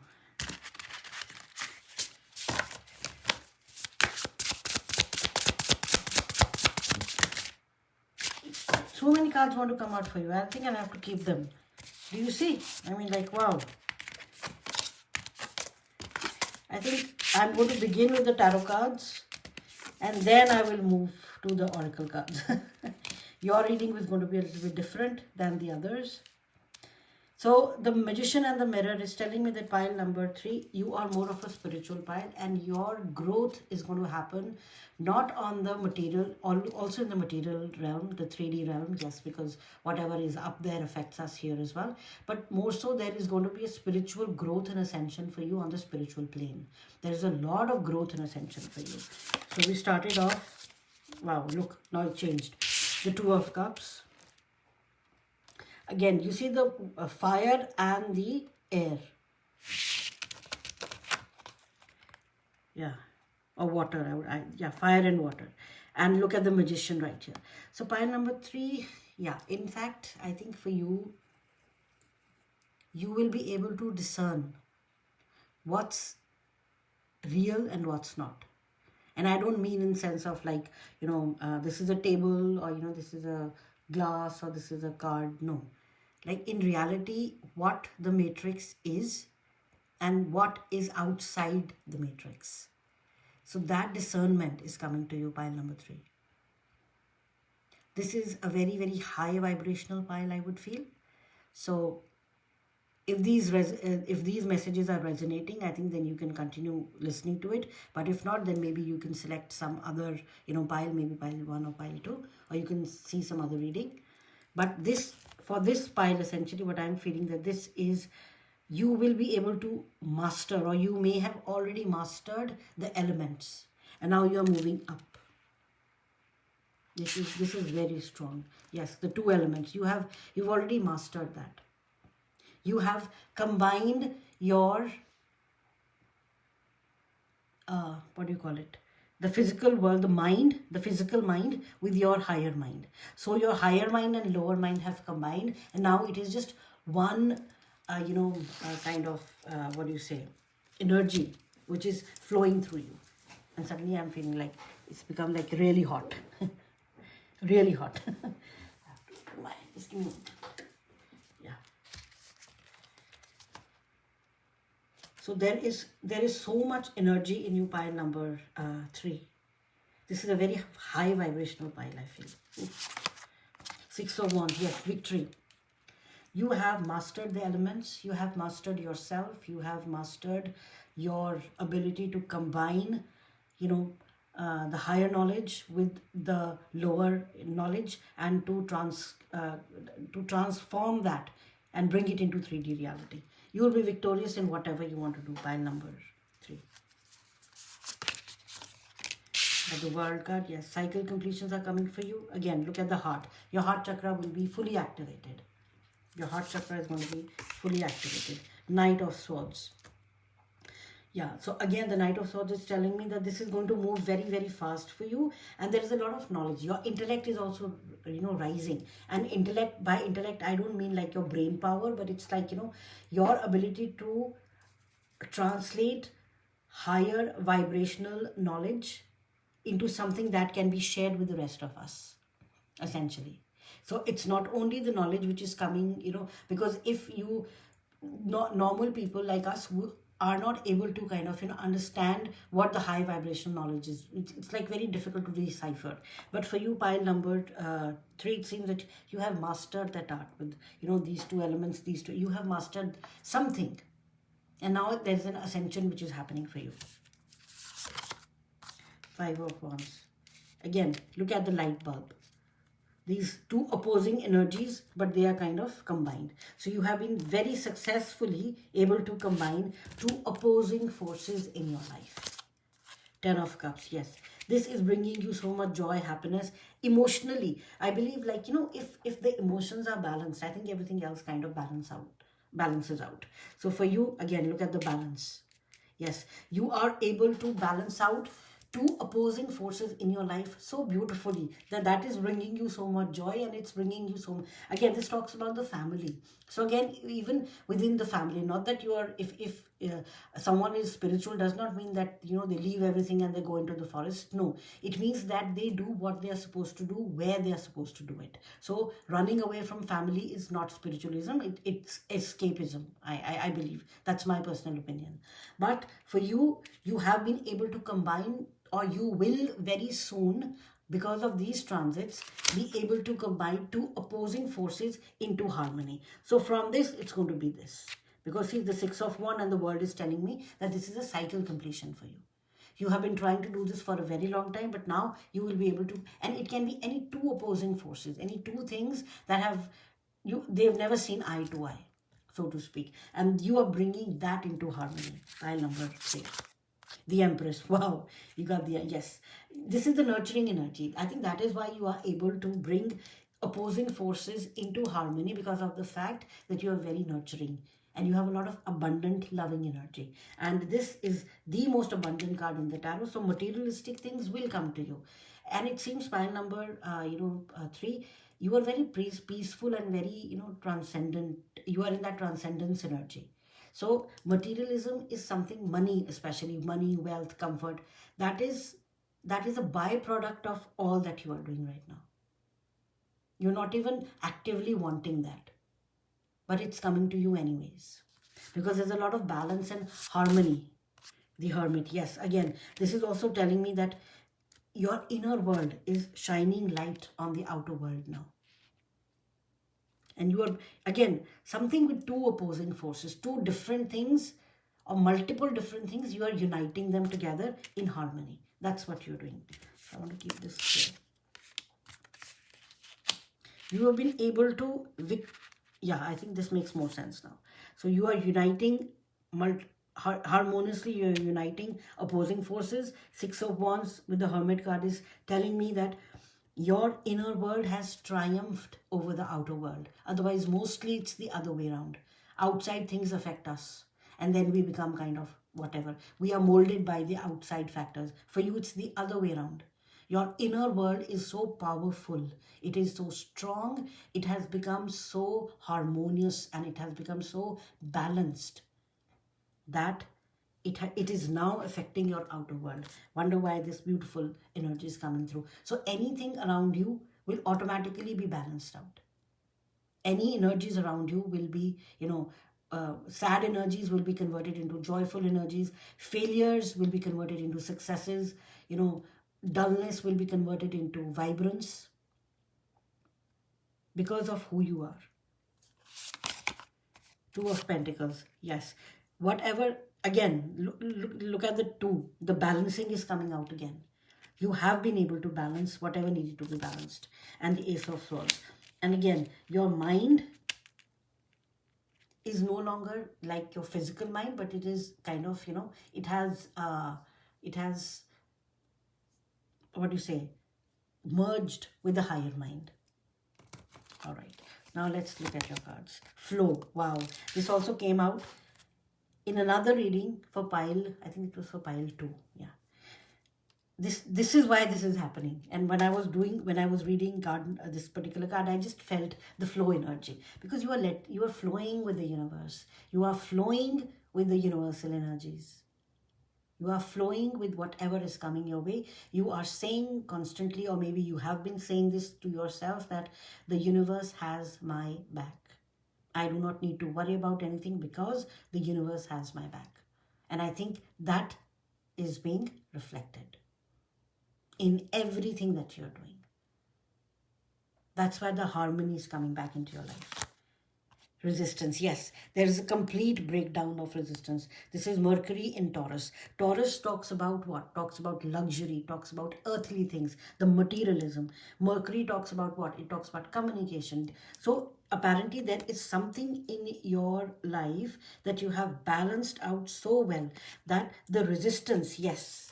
Speaker 1: So many cards want to come out for you. I think I'll have to keep them. Do you see? I mean, like, wow. I think I'm going to begin with the tarot cards, And then I will move to the oracle cards. Your reading is going to be a little bit different than the others. So the Magician and the Mirror is telling me that pile number 3, you are more of a spiritual pile, and your growth is going to happen not on the material, also in the material realm, the 3D realm, yes, because whatever is up there affects us here as well. But more so, there is going to be a spiritual growth and ascension for you on the spiritual plane. There is a lot of growth and ascension for you. So we started off, wow, look, now it changed. The Two of Cups. Again, you see the fire and the air. Yeah, or water. Yeah, fire and water. And look at the Magician right here. So pile number 3, yeah, in fact, I think for you, you will be able to discern what's real and what's not. And I don't mean in sense of like, this is a table, or, this is a glass, or this is a card. No. Like in reality, what the matrix is and what is outside the matrix. So that discernment is coming to you, pile number 3. This is a very, very high vibrational pile, I would feel. So if these messages are resonating, I think then you can continue listening to it. But if not, then maybe you can select some other, pile, maybe pile 1 or pile 2, or you can see some other reading. But for this pile, essentially, what I'm feeling that this is, you will be able to master, or you may have already mastered the elements, and now you are moving up. This is very strong. Yes, the 2 elements. You've already mastered that. You have combined your what do you call it? The physical world, the physical mind with your higher mind. So your higher mind and lower mind have combined, and now it is just one, kind of, energy which is flowing through you. And suddenly I'm feeling like it's become like really hot. Really hot. Just give me a moment. Yeah. So there is so much energy in you, pile number 3. This is a very high vibrational pile, I feel. 6 of Wands, yes, victory. You have mastered the elements. You have mastered yourself. You have mastered your ability to combine, the higher knowledge with the lower knowledge, and to transform that and bring it into 3D reality. You will be victorious in whatever you want to do, pile number 3. At the World card, yes, cycle completions are coming for you. Again, look at the heart. Your heart chakra will be fully activated. Your heart chakra is going to be fully activated. Knight of Swords. Yeah, so again, the Knight of Swords is telling me that this is going to move very, very fast for you. And there is a lot of knowledge. Your intellect is also, rising. And by intellect, I don't mean like your brain power, but it's like, your ability to translate higher vibrational knowledge into something that can be shared with the rest of us, essentially. So it's not only the knowledge which is coming, because if you, normal people like us who are not able to kind of, understand what the high vibrational knowledge is, it's like very difficult to decipher. But for you, pile number 3, it seems that you have mastered that art with, these 2 elements, you have mastered something. And now there's an ascension which is happening for you. 5 of Wands. Again, look at the light bulb. These 2 opposing energies, but they are kind of combined. So you have been very successfully able to combine 2 opposing forces in your life. 10 of Cups, yes. This is bringing you so much joy, happiness, emotionally. I believe, like, if the emotions are balanced, I think everything else kind of balances out. So for you, again, look at the balance. Yes, you are able to balance out 2 opposing forces in your life so beautifully that is bringing you so much joy, and it's bringing you so much. Again, this talks about the family. So again, even within the family, not that you are, if someone is spiritual does not mean that, you know, they leave everything and they go into the forest. No, it means that they do what they are supposed to do where they are supposed to do it. So running away from family is not spiritualism, it's escapism. I believe that's my personal opinion. But for you, you have been able to combine, or you will very soon, because of these transits, be able to combine two opposing forces into harmony. So from this, it's going to be this. Because see, the 6 of 1 and the world is telling me that this is a cycle completion for you. You have been trying to do this for a very long time, but now you will be able to, and it can be any two opposing forces, any two things that have, they've never seen eye to eye, so to speak. And you are bringing that into harmony. Pile number 3. The Empress. Wow, you got the, yes. This is the nurturing energy. I think that is why you are able to bring opposing forces into harmony, because of the fact that you are very nurturing and you have a lot of abundant loving energy. And this is the most abundant card in the tarot. So materialistic things will come to you. And it seems pile number 3, you are very peaceful and very, transcendent. You are in that transcendence energy. So materialism is something, money, especially money, wealth, comfort, that is a byproduct of all that you are doing right now. You're not even actively wanting that, but it's coming to you anyways, because there's a lot of balance and harmony. The Hermit, yes, again, this is also telling me that your inner world is shining light on the outer world now. And you are, again, something with two opposing forces, two different things or multiple different things, you are uniting them together in harmony. That's what you're doing. So I want to keep this here. You have been able to, yeah, I think this makes more sense now. So you are uniting harmoniously, you're uniting opposing forces. 6 of Wands with the Hermit card is telling me that your inner world has triumphed over the outer world. Otherwise, mostly it's the other way around. Outside things affect us, and then we become kind of whatever. We are molded by the outside factors. For you, it's the other way around. Your inner world is so powerful. It is so strong. It has become so harmonious, and it has become so balanced that it is now affecting your outer world. Wonder why this beautiful energy is coming through. So anything around you will automatically be balanced out. Any energies around you will be, sad energies will be converted into joyful energies. Failures will be converted into successes. Dullness will be converted into vibrance because of who you are. 2 of Pentacles, yes. Whatever, again, look at the 2. The balancing is coming out again. You have been able to balance whatever needed to be balanced. And the Ace of Swords. And again, your mind is no longer like your physical mind, but it is kind of, it has, what do you say, merged with the higher mind. All right. Now let's look at your cards. Flow. Wow. This also came out in another reading for pile, I think it was for pile 2. Yeah. This is why this is happening. And when I was reading this particular card, I just felt the flow energy, because you are flowing with the universe. You are flowing with the universal energies. You are flowing with whatever is coming your way. You are saying constantly, or maybe you have been saying this to yourself, that the universe has my back. I do not need to worry about anything because the universe has my back. And I think that is being reflected in everything that you're doing. That's why the harmony is coming back into your life. Resistance, yes, there is a complete breakdown of resistance. This is Mercury in Taurus. Taurus talks about what? Talks about luxury, talks about earthly things, the materialism. Mercury talks about what? It talks about communication. So apparently there is something in your life that you have balanced out so well that the resistance, yes,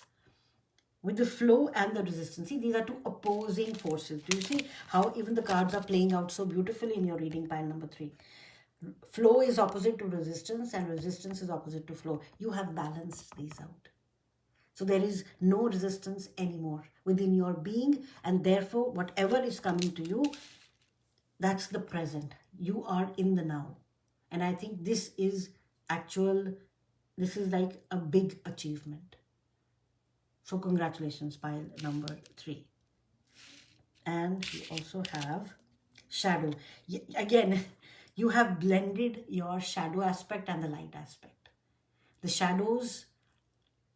Speaker 1: with the flow and the resistance. See, these are two opposing forces. Do you see how even the cards are playing out so beautifully in your reading pile number 3? Flow is opposite to resistance, and resistance is opposite to flow. You have balanced these out. So there is no resistance anymore within your being, and therefore whatever is coming to you, that's the present. You are in the now. And I think this is This is like a big achievement. So congratulations, pile number 3. And you also have shadow. Again, you have blended your shadow aspect and the light aspect. The shadows,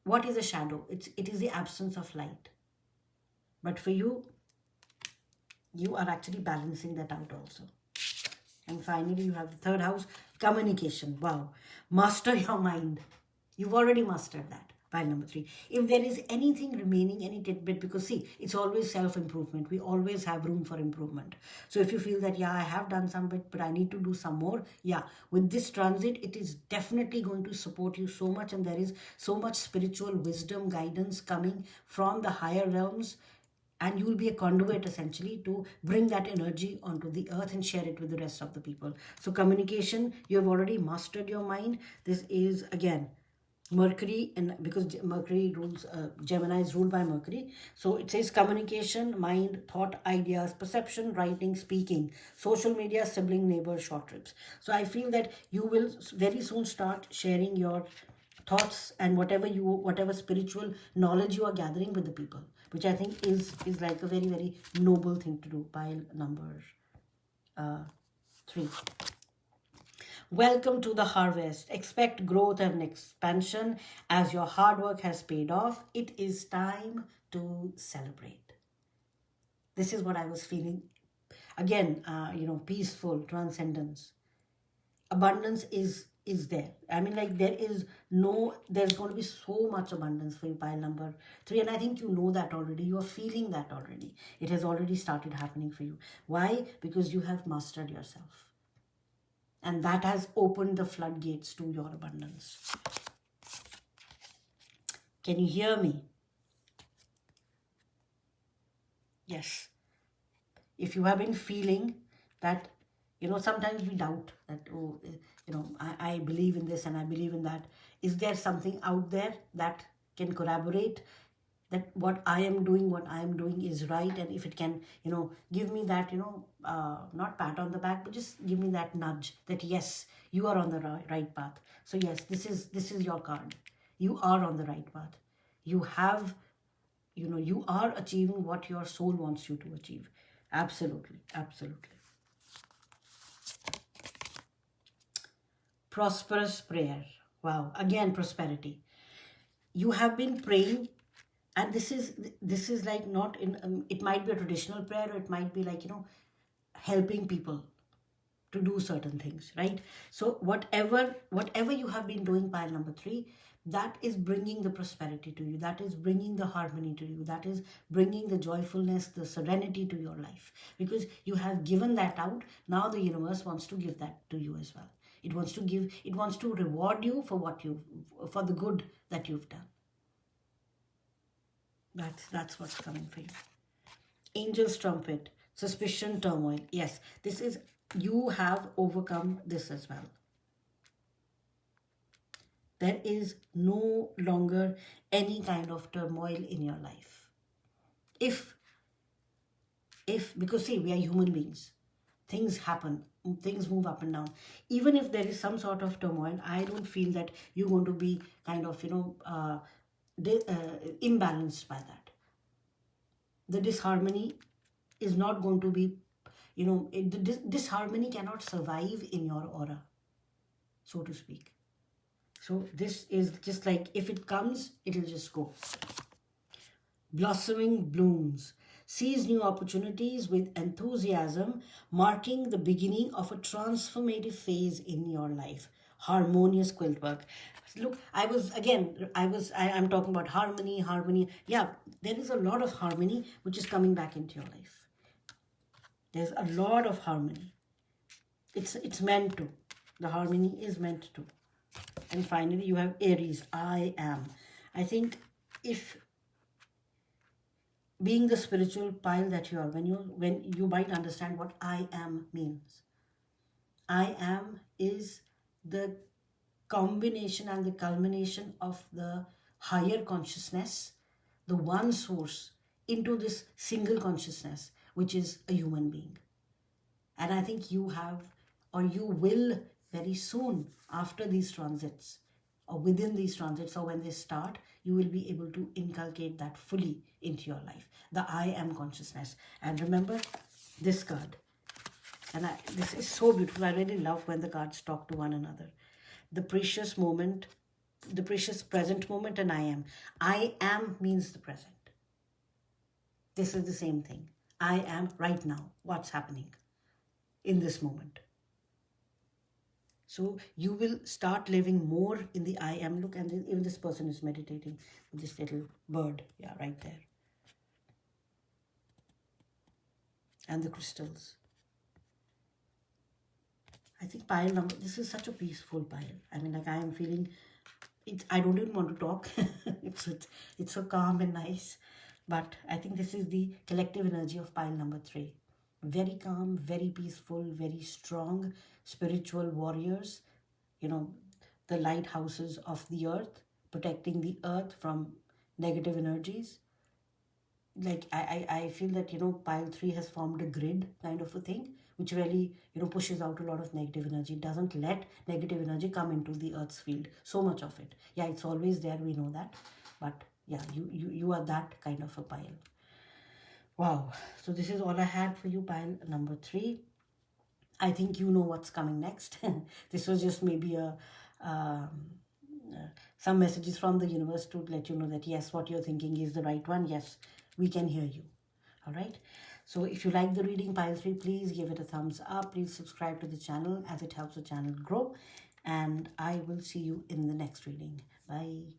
Speaker 1: what is a shadow? It is the absence of light. But for you, you are actually balancing that out also. And finally, you have the third house, communication. Wow. Master your mind. You've already mastered that. Pile number 3. If there is anything remaining, any tidbit, because see, it's always self-improvement. We always have room for improvement. So if you feel that, yeah, I have done some bit, but I need to do some more. Yeah, with this transit, it is definitely going to support you so much. And there is so much spiritual wisdom, guidance coming from the higher realms. And you will be a conduit essentially to bring that energy onto the earth and share it with the rest of the people. So communication, you have already mastered your mind. This is again Mercury, and because Mercury rules, Gemini is ruled by Mercury. So it says communication, mind, thought, ideas, perception, writing, speaking, social media, sibling, neighbor, short trips. So I feel that you will very soon start sharing your thoughts and whatever spiritual knowledge you are gathering with the people, which I think is like a very, very noble thing to do. Pile number 3. Welcome to the harvest. Expect growth and expansion as your hard work has paid off. It is time to celebrate. This is what I was feeling. Again, peaceful transcendence. Abundance is there. I mean, like there's going to be so much abundance for you, pile number 3. And I think you know that already. You are feeling that already. It has already started happening for you. Why? Because you have mastered yourself. And that has opened the floodgates to your abundance. Can you hear me? Yes. If you have been feeling that, sometimes we doubt that, I believe in this and I believe in that. Is there something out there that can corroborate that what I am doing is right? And if it can, give me that, not pat on the back, but just give me that nudge that, yes, you are on the right path. So yes, this is your card. You are on the right path. You have, you are achieving what your soul wants you to achieve. Absolutely, absolutely. Prosperous prayer. Wow, again, prosperity. You have been praying, and this is like not in, it might be a traditional prayer, or it might be like, helping people to do certain things, right? So whatever you have been doing, pile number 3, that is bringing the prosperity to you. That is bringing the harmony to you. That is bringing the joyfulness, the serenity to your life, because you have given that out. Now the universe wants to give that to you as well. It wants to reward you for the good that you've done. That's what's coming for you. Angel's trumpet, suspicion, turmoil. Yes, this is, you have overcome this as well. There is no longer any kind of turmoil in your life. If because see, we are human beings. Things happen. Things move up and down. Even if there is some sort of turmoil, I don't feel that you're going to be kind of, imbalanced by that. The disharmony is not going to be, disharmony cannot survive in your aura, so to speak. So this is just like, if it comes, it'll just go. Blossoming blooms. Seize new opportunities with enthusiasm, marking the beginning of a transformative phase in your life. Harmonious quilt work. Look, I'm talking about harmony. Yeah, there is a lot of harmony which is coming back into your life. There's a lot of harmony. It's meant to. The harmony is meant to. And finally, you have Aries. I am. I think if being the spiritual pile that you are, when you might understand what I am means. I am is the combination and the culmination of the higher consciousness, the one source, into this single consciousness, which is a human being. And I think you have, or you will very soon after these transits, or within these transits, or when they start, you will be able to inculcate that fully into your life. The I am consciousness. And remember this card. And this is so beautiful. I really love when the cards talk to one another. The precious moment, the precious present moment, and I am. I am means the present. This is the same thing. I am right now. What's happening in this moment? So you will start living more in the I am. Look, and even this person is meditating with this little bird. Yeah, right there. And the crystals. I think pile number, this is such a peaceful pile. I mean, like I am feeling, I don't even want to talk. it's so calm and nice. But I think this is the collective energy of pile number 3. Very calm, very peaceful, very strong, spiritual warriors. You know, the lighthouses of the earth, protecting the earth from negative energies. Like I feel that, pile 3 has formed a grid kind of a thing, which really, pushes out a lot of negative energy. It doesn't let negative energy come into the earth's field, so much of it. Yeah, it's always there, we know that. But yeah, you are that kind of a pile. Wow. So this is all I had for you, pile number 3. I think you know what's coming next. This was just maybe some messages from the universe to let you know that yes, what you're thinking is the right one. Yes, we can hear you. All right. So if you like the reading, pile 3, please give it a thumbs up. Please subscribe to the channel as it helps the channel grow. And I will see you in the next reading. Bye.